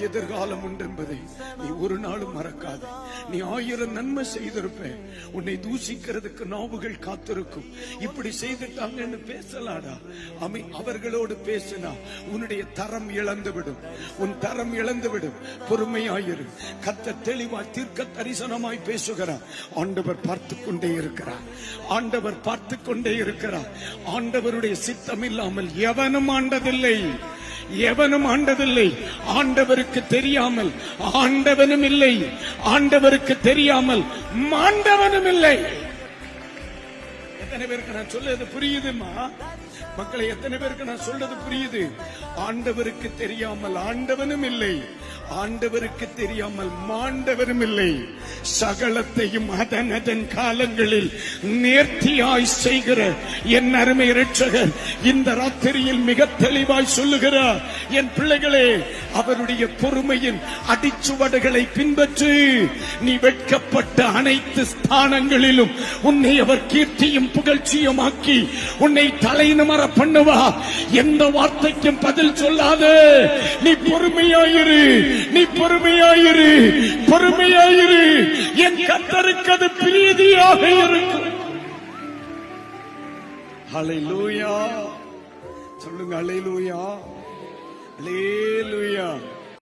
எதிர்காலம் உண்டு என்பதை நீ ஒரு நாளும் மறக்காத. நீ 1000 நன்மை செய்திருப்ப, உன்னை தூஷிக்கிறதுக்கு நாவுகள் காத்திருக்கும். இப்படி செய்துட்டாங்கன்னு பேசலாடா. அவர்களோடு பேசினா உன்னுடைய தரம் இழந்துவிடும், உன் தரம் இழந்துவிடும். பொறுமையாயிரு. கர்த்தர் தெளிவாய் தீர்க்க தரிசனமாய் பேசுகிறார். ஆண்டவர் பார்த்து கொண்டே இருக்கிறார். ஆண்டவர் பார்த்து கொண்டே இருக்கிறார். ஆண்டவருடைய சித்தம் இல்லாமல் எவனும் ஆண்டதில்லை, எவனும் ஆண்டதில்லை. ஆண்டவருக்கு தெரியாமல் ஆண்டவனும் இல்லை, ஆண்டவருக்கு தெரியாமல் மாண்டவனும் இல்லை. எத்தனை பேருக்கு நான் சொல்றது புரியுதுமா மக்களை? எத்தனை பேருக்கு நான் சொல்றது புரியுது? ஆண்டவருக்கு தெரியாமல் ஆண்டவனும் இல்லை, ஆண்டவருக்கு தெரியாமல் மாண்டவரும் இல்லை. சகலத்தையும் அதன் காலங்களில் நேர்த்தியாய் செய்கிற என் அருமை இரட்சகர் இந்த ராத்திரியில் மிக தெளிவாய் சொல்லுகிறார், என் பிள்ளைகளே, அவருடைய பொறுமையின் அடிச்சுவடுகளை பின்பற்று. நீ வெட்கப்பட்ட அனைத்து ஸ்தானங்களிலும் உன்னை அவர் கீர்த்தியும் புகழ்ச்சியும் ஆக்கி உன்னை தலைநிமர பண்ணுவா. எந்த வார்த்தைக்கும் பதில் சொல்லாத. நீ பொறுமையாயிரு, நீ பொறுமையாயிரு, பொறுமையாயிரு. என் கர்த்தருக்கு அது பிரீதியாக இருக்கும். ஹல்லேலூயா சொல்லுங்க. ஹல்லேலூயா, ஹல்லேலூயா.